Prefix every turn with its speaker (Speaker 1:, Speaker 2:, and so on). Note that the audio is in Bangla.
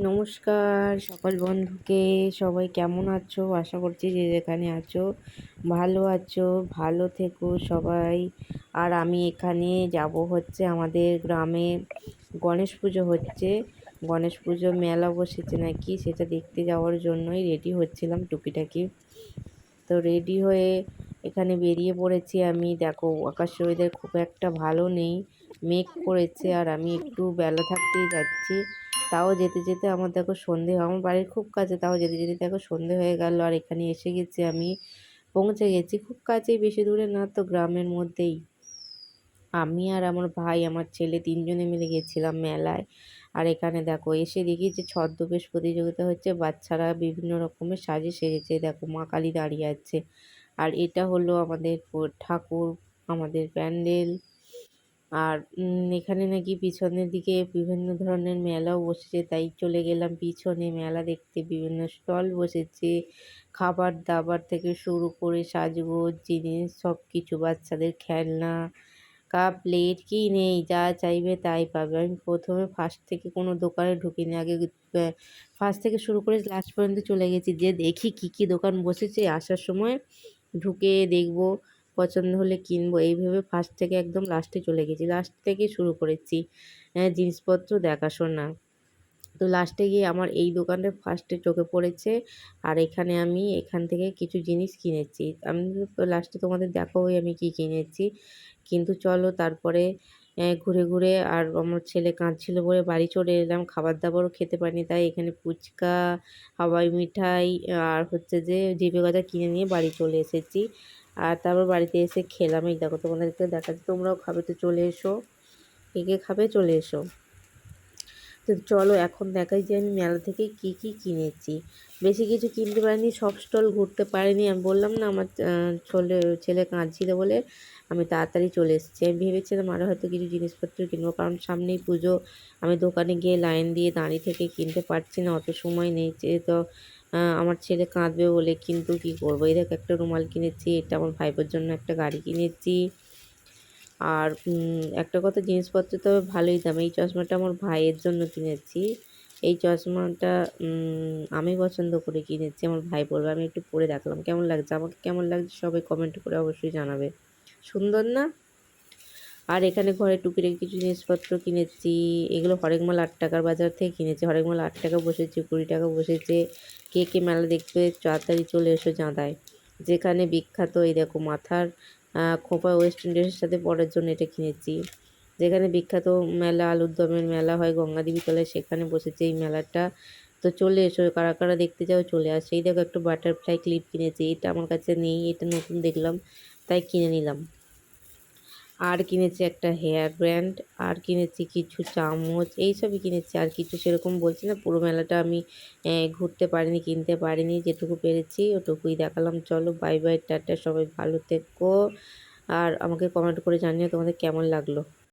Speaker 1: নমস্কার সকল বন্ধুকে। সবাই কেমন আছো? আশা করছি যে যেখানে আছো ভালো আছো। ভালো থেকো সবাই। আর আমি এখানে যাব হচ্ছে আমাদের গ্রামে গণেশ পুজো হচ্ছে। গণেশ পুজো মেলা বসেছে নাকি সেটা দেখতে যাওয়ার জন্যই রেডি হচ্ছিলাম টুকিটাকি। তো রেডি হয়ে এখানে বেরিয়ে পড়েছি আমি। দেখো আকাশের ওয়েদার খুব একটা ভালো নেই, মেঘ করেছে আর আমি একটু বেলা থাকতেই যাচ্ছি। তাও যেতে যেতে আমার দেখো সন্ধে, আমার বাড়ির খুব কাছে, তাও যেতে যেতে দেখো সন্ধে হয়ে গেল। আর এখানে এসে গেছি আমি, পৌঁছে গেছি খুব কাছেই, বেশি দূরে না তো, গ্রামের মধ্যেই। আমি আর আমার ভাই আমার ছেলে তিনজনে মিলে গেছিলাম মেলায়। আর এখানে দেখো এসে দেখি যে ছদ্মবেশ প্রতিযোগিতা হচ্ছে, বাচ্চারা বিভিন্ন রকমের সাজে সেজেছে। দেখো মা কালী দাঁড়িয়ে আছে। আর এটা হলো আমাদের ঠাকুর, আমাদের প্যান্ডেল। আর এখানে নাকি পিছনের দিকে বিভিন্ন ধরনের মেলাও বসেছে, তাই চলে গেলাম পিছনে মেলা দেখতে। বিভিন্ন স্টল বসেছে, খাবার দাবার থেকে শুরু করে সাজগোজ জিনিস সব কিছু, বাচ্চাদের খেলনা, কাপ প্লেট, কি নেই, যা চাইবে তাই পাবে। আমি প্রথমে ফার্স্ট থেকে কোনো দোকানে ঢুকিনি, আগে ফার্স্ট থেকে শুরু করে লাস্ট পর্যন্ত চলে গেছি, যে দেখি কি কি দোকান বসেছে, আসার সময় ঢুকে দেখবো, পছন্দ হলে কিনবো, এই ভেবে ফার্স্ট থেকে একদম লাস্টে চলে গেছি। লাস্ট থেকে শুরু করেছি জিনিসপত্র দেখাশোনা। তো লাস্টে গিয়ে আমার এই দোকানটা ফার্স্টে চোখে পড়েছে। আর এখানে আমি এখান থেকে কিছু জিনিস কিনেছি। আমি লাস্টে তোমাদের দেখাবোই আমি কি কিনেছি। কিন্তু চলো তারপরে ঘুরে ঘুরে, আর আমার ছেলে কাঁদছিল বলে বাড়ি চলে এলাম। খাবার দাবারও খেতে পারিনি, তাই এখানে ফুচকা, হাওয়াই মিঠাই আর হচ্ছে যে জিভে গজা কিনে নিয়ে বাড়ি চলে এসেছি। আর তারপর বাড়িতে এসে খেলাম। এই দেখো তোমাদেরকে দেখাচ্ছি, তোমরাও খাবে তো চলে এসো, কে কে খাবে চলে এসো। তো চলো এখন দেখাই যে আমি মেলা থেকে কি কি কিনেছি। বেশি কিছু কিনতে পারিনি, সব স্টল ঘুরতে পারিনি। আমি বললাম না আমার ছেলে কাঁদছিল বলে আমি তাড়াতাড়ি চলে এসেছি। আমি ভেবেছিলাম আরও হয়তো কিছু জিনিসপত্র কিনবো, কারণ সামনেই পুজো। আমি দোকানে গিয়ে লাইন দিয়ে দাঁড়িয়ে থেকে কিনতে পারছি না, অত সময় নেই। তো আমার ছেলে কাঁদবে বলে, কিন্তু কি করবো। এই দেখ একটা রুমাল কিনেছি, এটা আমার ভাইপোর জন্য একটা গাড়ি কিনেছি। আর একটা কথা, জিনিসপত্র তো ভালোই দাম। এই চশমাটা আমার ভাইয়ের জন্য কিনেছি। এই চশমাটা আমি পছন্দ করে কিনেছি, আমার ভাই পরবে। আমি একটু পরে দেখলাম কেমন লাগছে, আমাকে কেমন লাগছে সবাই কমেন্ট করে অবশ্যই জানাবে। সুন্দর না? আর এখানে ঘরে টুকিটাকি কিছু জিনিসপত্র কিনেছি। এগুলো হরেকমাল 8 টাকার বাজার থেকে কিনেছি। হরেকমাল 8 টাকা বসেছে, 20 টাকা বসেছে। কে কে মেলা দেখতে তাড়াতাড়ি চলে এসো চাঁদায়। যেখানে বিখ্যাত এই দেখো মাথার খোঁপা ওয়েস্টার্ন ড্রেসের সাথে পরার জন্য এটা কিনেছি। যেখানে বিখ্যাত মেলা, আলুর দমের মেলা হয় গঙ্গাদেবী তলায়, সেখানে বসেছে এই মেলাটা। তো চলে এসো, কারা কারা দেখতে যাও চলে আসে। এই দেখো একটা বাটারফ্লাই ক্লিপ কিনেছি, এটা আমার কাছে নেই, এটা নতুন দেখলাম তাই কিনে নিলাম। আর কিনেছি একটা হেয়ার ব্যান্ড, আর কিনেছি কিছু চামচ, এইসবই কিনেছি। আর কিছু সেরকম বলছি না, পুরো মেলাটা আমি ঘুরতে পারিনি, কিনতে পারিনি, যেটুকু পেরেছি ওটুকুই দেখালাম। চলো বাই বাই, টাটা, সবাই ভালো থেকো। আর আমাকে কমেন্ট করে জানিও তোমাদের কেমন লাগলো।